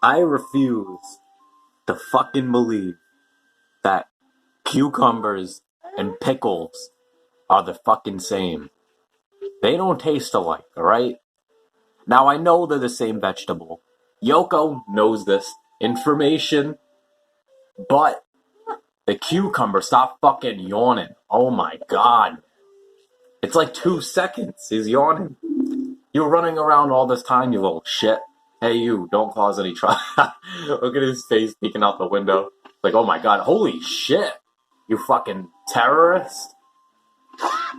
I refuse to fucking believe that cucumbers and pickles are the fucking same. They don't taste alike, alright? Now I know they're the same vegetable. Yoko knows this information, but the cucumber, stop fucking yawning. Oh my god. It's like 2 seconds. He's yawning. You're running around all this time, you little shit. Hey, you, don't cause any trouble. Look at his face peeking out the window. Like, oh my god, holy shit. You fucking terrorist.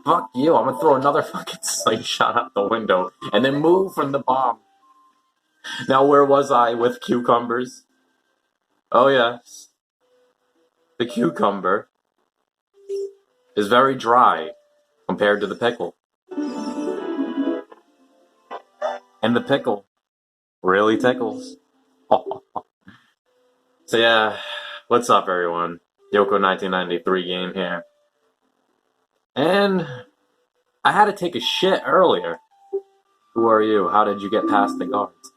Fuck you, I'm gonna throw another fucking slingshot out the window and then move from the bomb. Now, where was I with cucumbers? Oh, yes. The cucumber is very dry compared to the pickle. And the pickle really tickles. So yeah, what's up everyone? Yoko 1993 game here. And I had to take a shit earlier. Who are you? How did you get past the guards?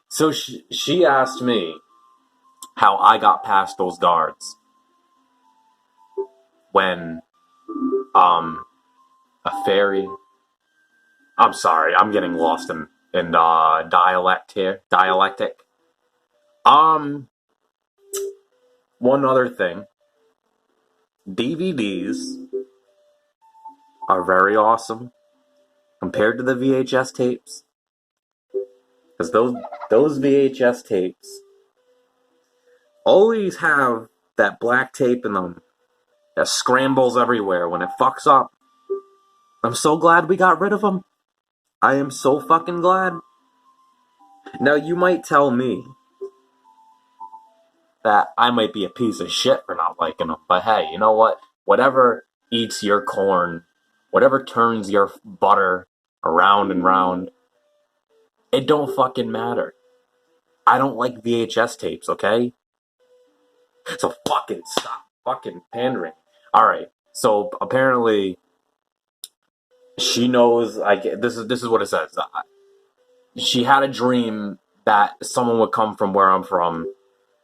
So she asked me how I got past those guards. When, a fairy... I'm sorry, I'm getting lost in dialect here. Dialectic. One other thing. DVDs are very awesome compared to the VHS tapes. Because those VHS tapes always have that black tape in them that scrambles everywhere when it fucks up. I'm so glad we got rid of them. I am so fucking glad. Now, you might tell me that I might be a piece of shit for not liking them, but hey, you know what? Whatever eats your corn, whatever turns your butter around and round, it don't fucking matter. I don't like VHS tapes, okay? So fucking stop fucking pandering. Alright, so apparently she knows this is what it says. She had a dream that someone would come from where I'm from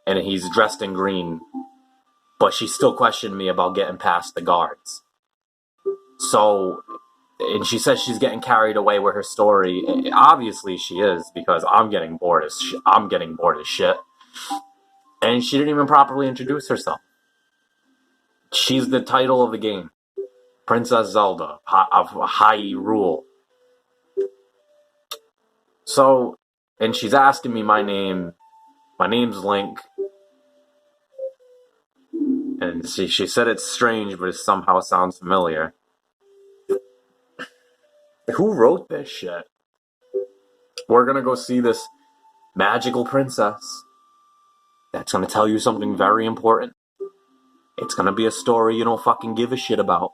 and he's dressed in green, but she still questioned me about getting past the guards. So, and she says she's getting carried away with her story. Obviously she is, because I'm getting bored as shit. And she didn't even properly introduce herself. She's the title of the game. Princess Zelda of Hyrule. So, and she's asking me my name. My name's Link. And she said it's strange, but it somehow sounds familiar. Who wrote this shit? We're gonna go see this magical princess that's gonna tell you something very important. It's gonna be a story you don't fucking give a shit about.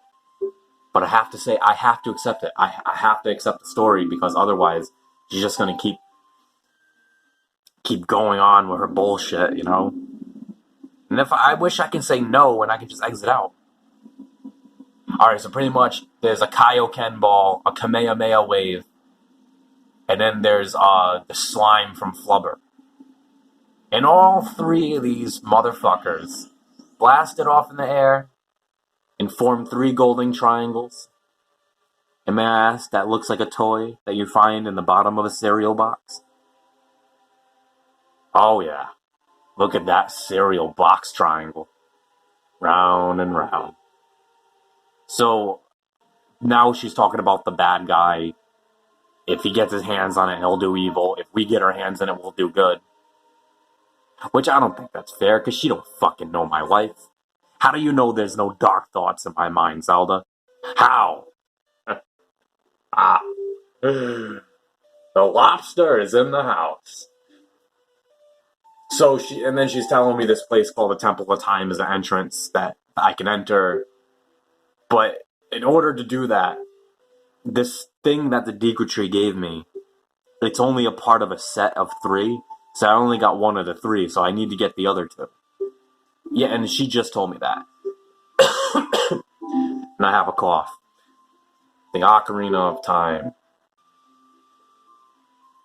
But I have to say, I have to accept it. I have to accept the story, because otherwise she's just gonna keep going on with her bullshit, you know? And if I wish I can say no and I can just exit out. Alright, so pretty much there's a Kaioken ball, a Kamehameha wave, and then there's the slime from Flubber. And all three of these motherfuckers blasted off in the air and formed 3 golden triangles. And may I ask, that looks like a toy that you find in the bottom of a cereal box? Oh yeah, look at that cereal box triangle. Round and round. So, now she's talking about the bad guy. If he gets his hands on it, he'll do evil. If we get our hands in it, we'll do good. Which I don't think that's fair, because she don't fucking know my life. How do you know there's no dark thoughts in my mind, Zelda? How? Ah. The lobster is in the house. So and then she's telling me this place called the Temple of Time is the entrance that I can enter. But in order to do that, this thing that the Deku Tree gave me, it's only a part of a set of 3. So I only got one of the 3, so I need to get the other 2. Yeah, and she just told me that. And I have a cough. The Ocarina of Time.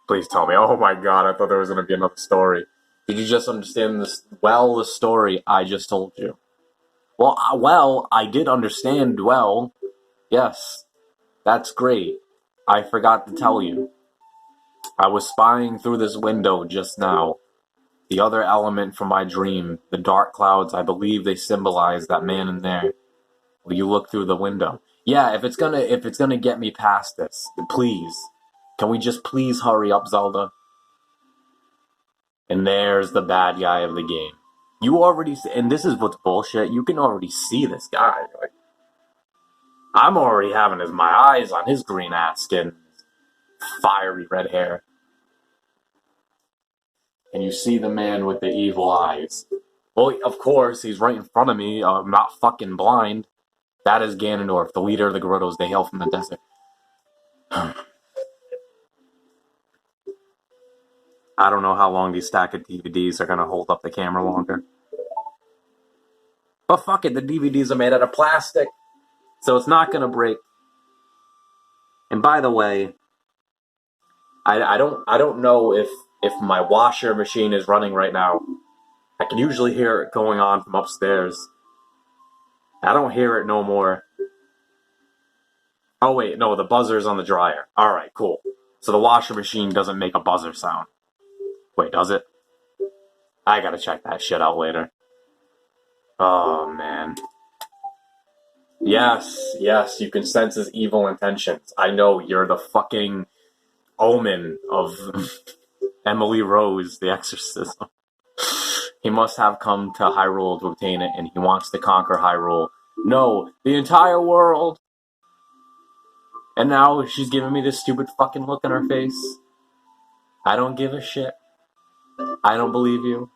Please tell me. Oh my god, I thought there was going to be another story. Did you just understand the story I just told you? Well, I did understand well. Yes, that's great. I forgot to tell you. I was spying through this window just now. The other element from my dream, the dark clouds, I believe they symbolize that man in there. Will you look through the window? Yeah, if it's gonna get me past this, please. Can we just please hurry up, Zelda? And there's the bad guy of the game. You already see, and this is what's bullshit. You can already see this guy. Like, I'm already having my eyes on his green ass skin, fiery red hair. And you see the man with the evil eyes. Well, of course, he's right in front of me. I'm not fucking blind. That is Ganondorf, the leader of the Gerudos. They hail from the desert. I don't know how long these stack of DVDs are going to hold up the camera longer. But fuck it, the DVDs are made out of plastic, so it's not going to break. And by the way, I don't know if my washer machine is running right now. I can usually hear it going on from upstairs. I don't hear it no more. Oh wait, no, the buzzer's on the dryer. Alright, cool. So the washer machine doesn't make a buzzer sound. Wait, does it? I gotta check that shit out later. Oh, man. Yes, you can sense his evil intentions. I know, you're the fucking omen of Emily Rose, the exorcism. He must have come to Hyrule to obtain it, and he wants to conquer Hyrule. No, the entire world! And now she's giving me this stupid fucking look in her face. I don't give a shit. I don't believe you.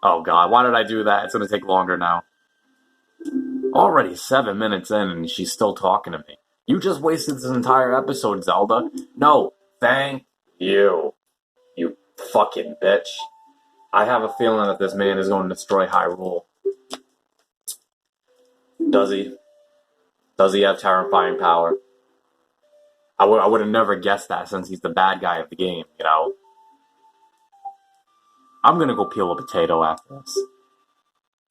Oh god, why did I do that? It's gonna take longer now. Already 7 minutes in and she's still talking to me. You just wasted this entire episode, Zelda. No, thank you. You fucking bitch. I have a feeling that this man is going to destroy Hyrule. Does he? Does he have terrifying power? I would have never guessed that since he's the bad guy of the game, you know? I'm gonna go peel a potato after this.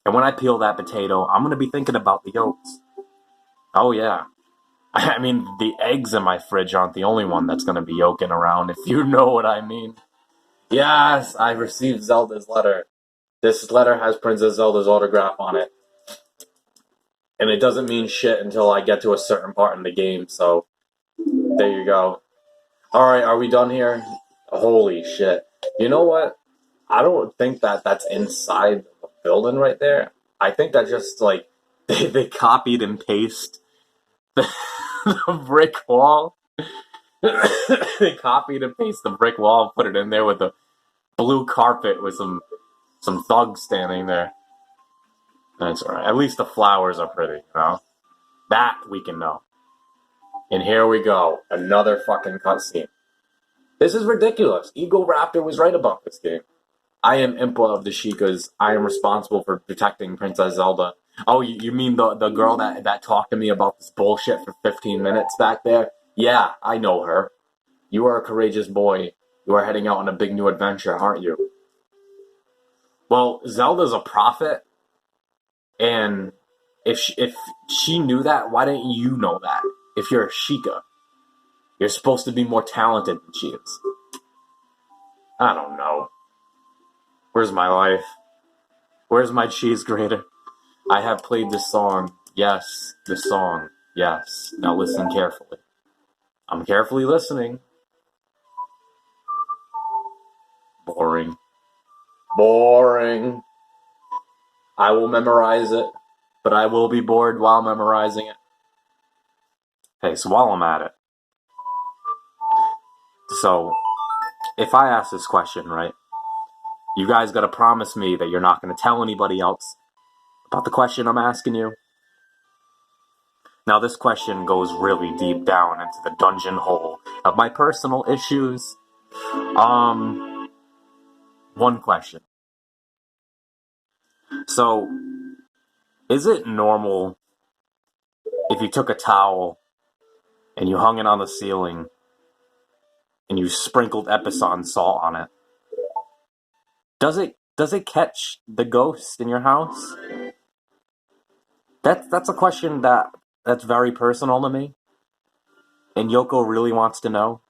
And when I peel that potato, I'm gonna be thinking about the yolks. Oh yeah. I mean, the eggs in my fridge aren't the only one that's gonna be yoking around, if you know what I mean. Yes, I received Zelda's letter. This letter has Princess Zelda's autograph on it. And it doesn't mean shit until I get to a certain part in the game, so there you go. Alright, are we done here? Holy shit. You know what? I don't think that's inside the building right there. I think that just, like, they copied and pasted the brick wall. They copied and pasted the brick wall and put it in there with a blue carpet with some thugs standing there. That's alright. At least the flowers are pretty, you know? That we can know. And here we go. Another fucking cutscene. This is ridiculous. Ego Raptor was right about this game. I am Impa of the Sheikahs. I am responsible for protecting Princess Zelda. Oh, you mean the girl that talked to me about this bullshit for 15 minutes back there? Yeah, I know her. You are a courageous boy. You are heading out on a big new adventure, aren't you? Well, Zelda's a prophet, and if she knew that, why didn't you know that? If you're a Sheikah, you're supposed to be more talented than she is. I don't know. Where's my life? Where's my cheese grater? I have played this song. Yes, this song. Yes. Now listen carefully. I'm carefully listening. Boring. Boring. I will memorize it, but I will be bored while memorizing it. Hey, so while I'm at it. So, if I ask this question, right? You guys gotta promise me that you're not gonna tell anybody else about the question I'm asking you. Now, this question goes really deep down into the dungeon hole of my personal issues. One question. So, is it normal if you took a towel and you hung it on the ceiling and you sprinkled Epsom salt on it Does it catch the ghost in your house? That's a question that's very personal to me, and Yoko really wants to know.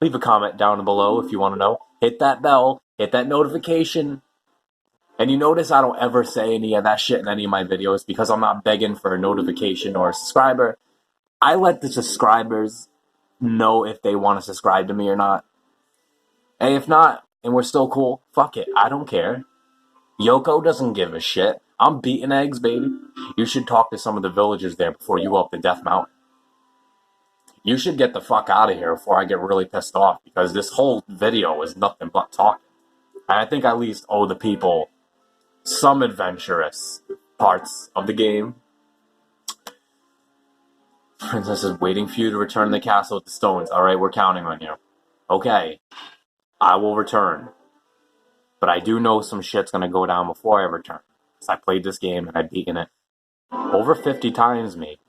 Leave a comment down below if you want to know. Hit that bell, hit that notification. And you notice I don't ever say any of that shit in any of my videos because I'm not begging for a notification or a subscriber. I let the subscribers know if they want to subscribe to me or not. And if not, and we're still cool, fuck it. I don't care. Yoko doesn't give a shit. I'm beating eggs, baby. You should talk to some of the villagers there before you go up the Death Mountain. You should get the fuck out of here before I get really pissed off because this whole video is nothing but talking. And I think I at least owe the people some adventurous parts of the game. Princess is waiting for you to return to the castle with the stones. Alright, we're counting on you. Okay, I will return. But I do know some shit's gonna go down before I return. Because I played this game and I've beaten it over 50 times, maybe.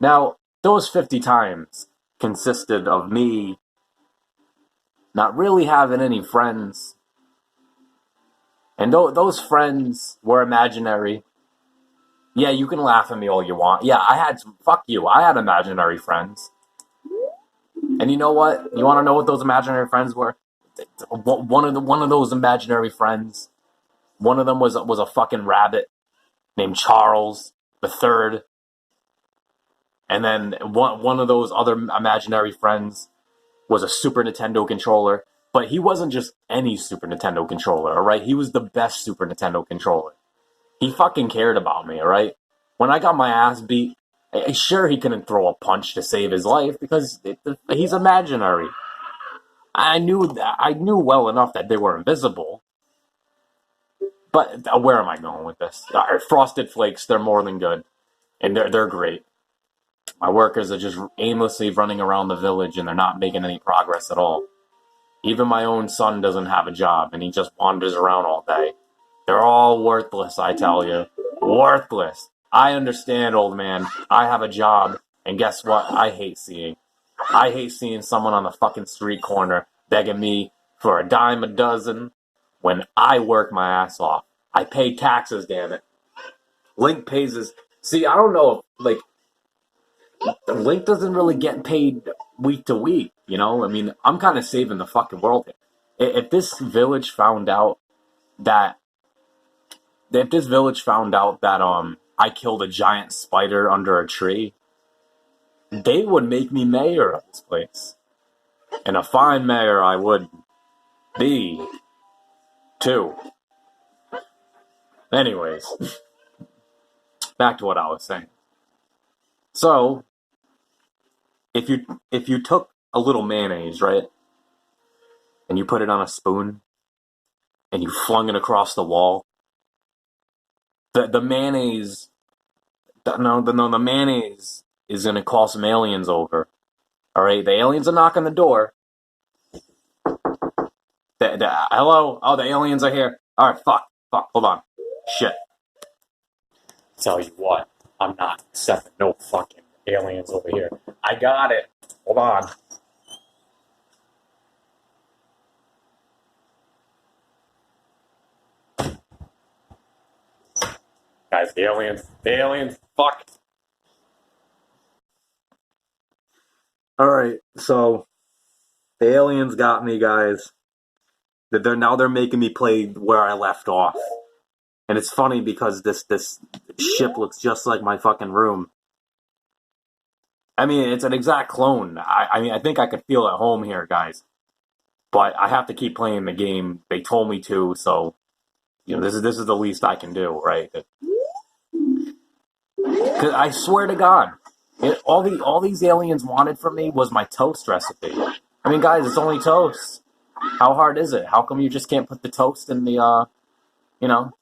Now, those 50 times consisted of me not really having any friends. And those friends were imaginary. Yeah, you can laugh at me all you want. Yeah, fuck you, I had imaginary friends. And you know what? You want to know what those imaginary friends were? One of those imaginary friends, one of them was a fucking rabbit named Charles the Third. And then one of those other imaginary friends was a Super Nintendo controller. But he wasn't just any Super Nintendo controller, alright? He was the best Super Nintendo controller. He fucking cared about me, alright? When I got my ass beat, sure he couldn't throw a punch to save his life because he's imaginary. I knew well enough that they were invisible. But where am I going with this? Frosted Flakes, they're more than good. And they're great. My workers are just aimlessly running around the village and they're not making any progress at all. Even my own son doesn't have a job and he just wanders around all day. They're all worthless, I tell you. Worthless. I understand, old man. I have a job, and guess what? I hate seeing someone on the fucking street corner begging me for a dime a dozen when I work my ass off. I pay taxes, damn it. Link pays his... See, I don't know if, Link doesn't really get paid week to week, you know? I mean, I'm kind of saving the fucking world here. If this village found out that I killed a giant spider under a tree, they would make me mayor of this place. And a fine mayor I would be, too. Anyways, back to what I was saying. So, if you took a little mayonnaise, right, and you put it on a spoon, and you flung it across the wall, the mayonnaise, the mayonnaise is gonna call some aliens over. All right, the aliens are knocking the door. Hello? Oh, the aliens are here. All right, fuck, hold on. Shit. Tell you what, I'm not accepting no fucking aliens over here. I got it. Hold on. Guys, the aliens, fuck. Alright, so the aliens got me, guys. They're making me play where I left off. And it's funny because this ship looks just like my fucking room. I mean, it's an exact clone. I mean, I think I could feel at home here, guys. But I have to keep playing the game. They told me to, so you know, this is the least I can do, right? Cause I swear to God, all these aliens wanted from me was my toast recipe. I mean, guys, it's only toast. How hard is it? How come you just can't put the toast in the you know?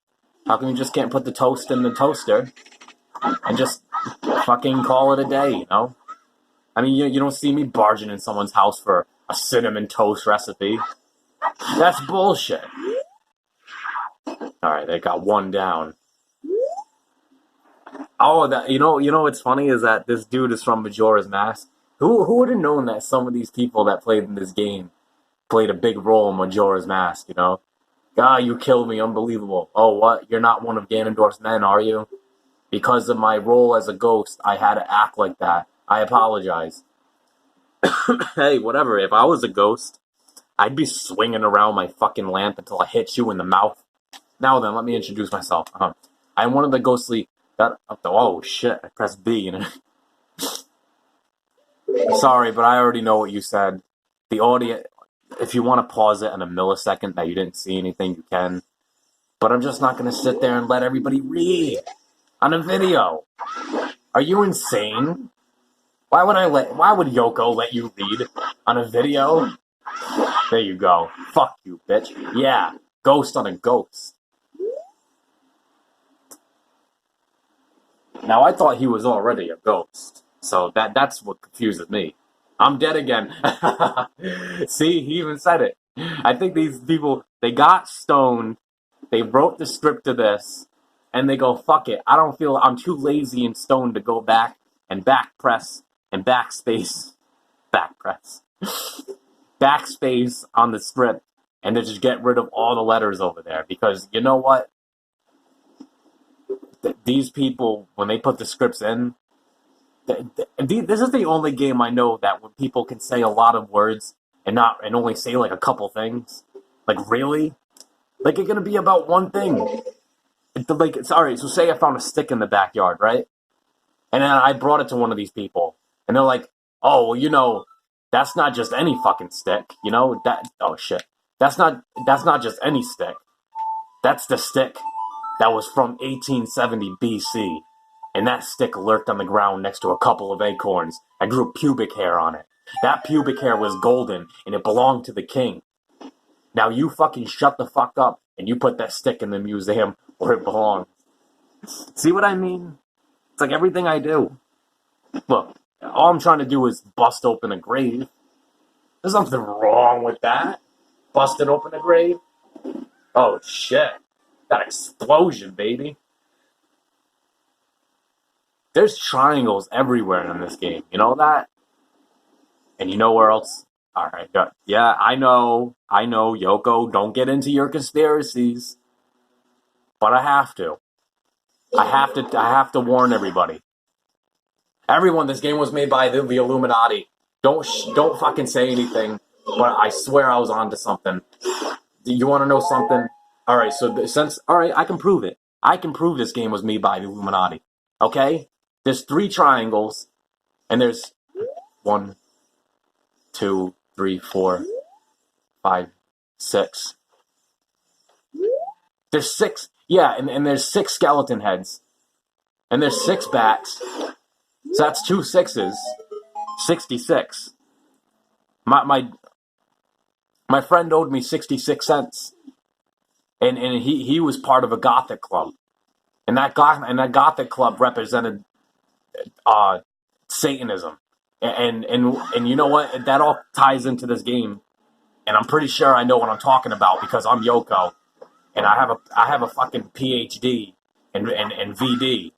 How come you just can't put the toast in the toaster and just fucking call it a day? You know? I mean, you don't see me barging in someone's house for a cinnamon toast recipe. That's bullshit. Alright, they got one down. Oh, you know what's funny is that this dude is from Majora's Mask. Who would have known that some of these people that played in this game played a big role in Majora's Mask, you know? Ah, you killed me, unbelievable. Oh, what? You're not one of Ganondorf's men, are you? Because of my role as a ghost, I had to act like that. I apologize. Hey, whatever, if I was a ghost, I'd be swinging around my fucking lamp until I hit you in the mouth. Now then, let me introduce myself. I'm one of the ghostly... oh, shit, I pressed B, you know? Sorry, but I already know what you said. The audio... If you want to pause it in a millisecond that you didn't see anything, you can. But I'm just not going to sit there and let everybody read on a video. Are you insane? Why would Yoko let you read on a video? There you go. Fuck you, bitch. Yeah, ghost on a ghost. Now, I thought he was already a ghost, so that's what confuses me. I'm dead again. See, he even said it. I think these people, they got stoned, they wrote the script to this, and they go, fuck it, I'm too lazy and stoned to go back and back press and backspace, backspace on the script, and to just get rid of all the letters over there, because you know what? These people, when they put the scripts in, this is the only game I know that when people can say a lot of words and only say like a couple things. Like, really? Like, it's gonna be about one thing. Sorry, so say I found a stick in the backyard, right? And then I brought it to one of these people, and they're like, "Oh, well, you know, that's not just any fucking stick, you know? Oh shit, that's not just any stick. That's the stick that was from 1870 BC." And that stick lurked on the ground next to a couple of acorns. I grew pubic hair on it. That pubic hair was golden, and it belonged to the king. Now you fucking shut the fuck up, and you put that stick in the museum where it belongs. See what I mean? It's like everything I do. Look, all I'm trying to do is bust open a grave. There's nothing wrong with that. Busted open a grave? Oh shit. That explosion, baby. There's triangles everywhere in this game. You know that? And you know where else? Alright, yeah, I know, Yoko, don't get into your conspiracies. But I have to. I have to warn everybody. Everyone, this game was made by the Illuminati. Don't fucking say anything, but I swear I was onto something. You want to know something? Alright, I can prove it. I can prove this game was made by the Illuminati. Okay? There's 3 triangles, and there's 1, 2, 3, 4, 5, 6. There's 6. Yeah, and there's 6 skeleton heads. And there's 6 bats. So that's 2 6s. 66. My friend owed me 66 cents. And he was part of a gothic club. And that gothic club represented Satanism. And you know what? That all ties into this game. And I'm pretty sure I know what I'm talking about because I'm Yoko. And I have a fucking PhD in VD.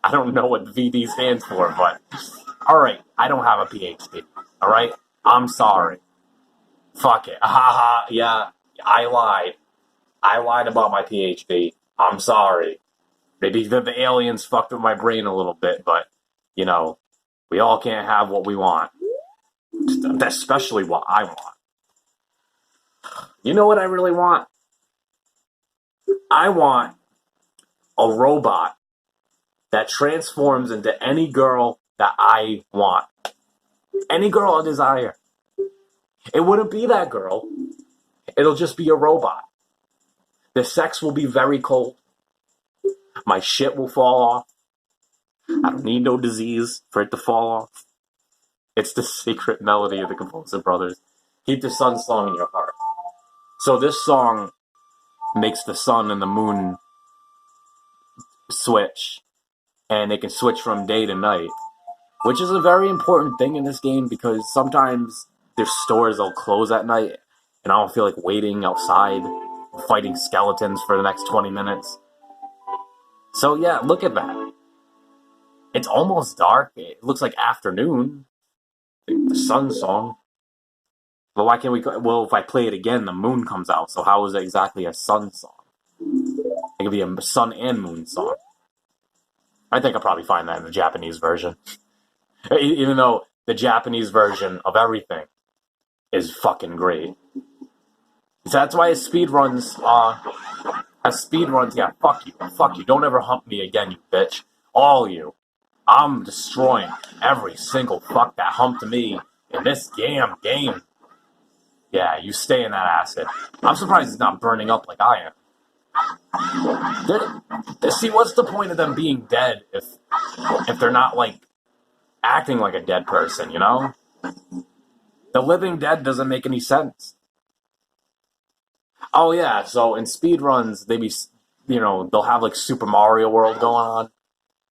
I don't know what VD stands for, but alright, I don't have a PhD. Alright? I'm sorry. Fuck it. Haha, yeah, I lied. I lied about my PhD. I'm sorry. Maybe the aliens fucked with my brain a little bit, but, you know, we all can't have what we want. Especially what I want. You know what I really want? I want a robot that transforms into any girl that I want. Any girl I desire. It wouldn't be that girl. It'll just be a robot. The sex will be very cold. My shit will fall off. I don't need no disease for it to fall off. It's the secret melody of the Composer Brothers. Keep the sun song in your heart. So this song makes the sun and the moon switch. And they can switch from day to night. Which is a very important thing in this game because sometimes there's stores that'll close at night. And I don't feel like waiting outside fighting skeletons for the next 20 minutes. So yeah, look at that. It's almost dark. It looks like afternoon. The sun song. Well, why can't we? Well, if I play it again, the moon comes out. So how is it exactly a sun song? It could be a sun and moon song. I think I'll probably find that in the Japanese version. Even though the Japanese version of everything is fucking great. So that's why his speedruns, yeah, fuck you. Fuck you. Don't ever hump me again, you bitch. All you. I'm destroying every single fuck that humped me in this damn game. Yeah, you stay in that acid. I'm surprised it's not burning up like I am. See, what's the point of them being dead if they're not, like, acting like a dead person, you know? The living dead doesn't make any sense. Oh, yeah, so in speedruns, they'll have, like, Super Mario World going on.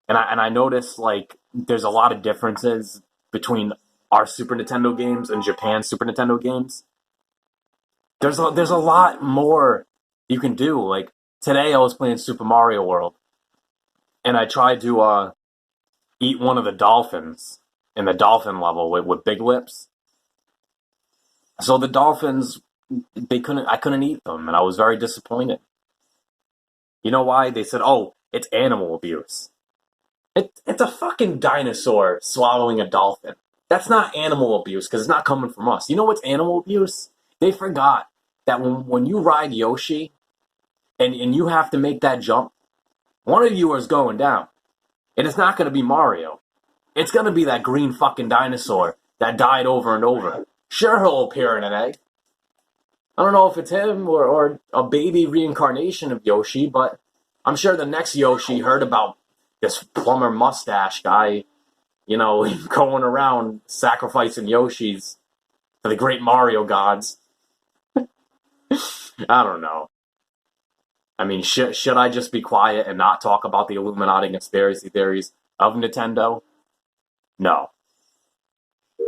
And I noticed, like, there's a lot of differences between our Super Nintendo games and Japan's Super Nintendo games. There's a lot more you can do. Like, today I was playing Super Mario World, and I tried to eat one of the dolphins in the dolphin level with big lips. So the dolphins, I couldn't eat them, and I was very disappointed. You know why? They said, oh, it's animal abuse. It's a fucking dinosaur swallowing a dolphin. That's not animal abuse, because it's not coming from us. You know what's animal abuse? They forgot that when you ride Yoshi, and you have to make that jump, one of you is going down. And it's not going to be Mario. It's going to be that green fucking dinosaur that died over and over. Sure, he'll appear in an egg. I don't know if it's him or a baby reincarnation of Yoshi, but I'm sure the next Yoshi heard about this plumber mustache guy, going around sacrificing Yoshis to the great Mario gods. I don't know. I mean, should I just be quiet and not talk about the Illuminati conspiracy theories of Nintendo? No.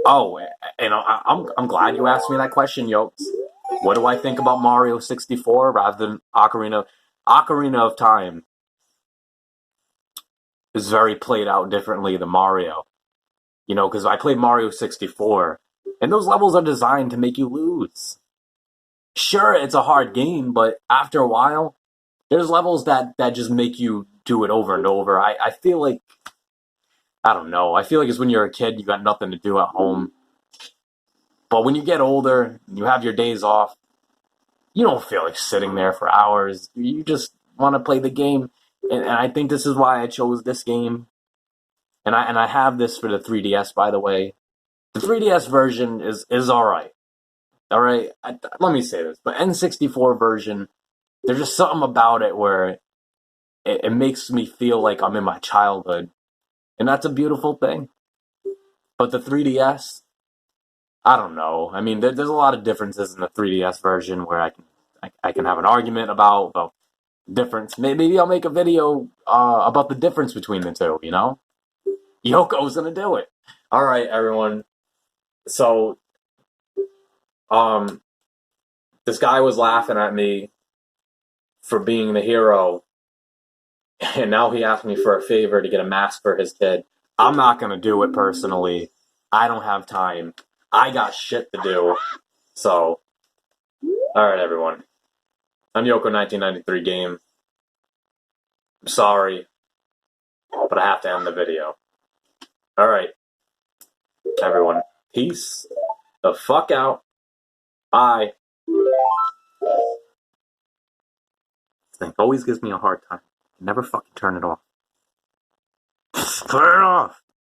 Oh, and I'm glad you asked me that question, Yokes. What do I think about Mario 64 rather than Ocarina? Ocarina of Time is very played out differently than Mario. Because I played Mario 64, and those levels are designed to make you lose. Sure, it's a hard game, but after a while, there's levels that just make you do it over and over. I feel like, I don't know, I feel like it's when you're a kid, you got nothing to do at home. But when you get older, you have your days off, you don't feel like sitting there for hours. You just want to play the game. And I think this is why I chose this game. And I have this for the 3DS, by the way. The 3DS version is alright. Alright? Let me say this. But N64 version, there's just something about it where it makes me feel like I'm in my childhood. And that's a beautiful thing. But the 3DS, I don't know. I mean, there's a lot of differences in the 3DS version where I can have an argument about difference. Maybe I'll make a video about the difference between the two, Yoko's gonna do it. Alright, everyone. So, this guy was laughing at me for being the hero, and now he asked me for a favor to get a mask for his kid. I'm not gonna do it personally. I don't have time. I got shit to do. So, alright, everyone. I'm Yoko1993 Game. I'm sorry, but I have to end the video. Alright, everyone. Peace the fuck out. Bye. This thing always gives me a hard time. Never fucking turn it off. Turn it off.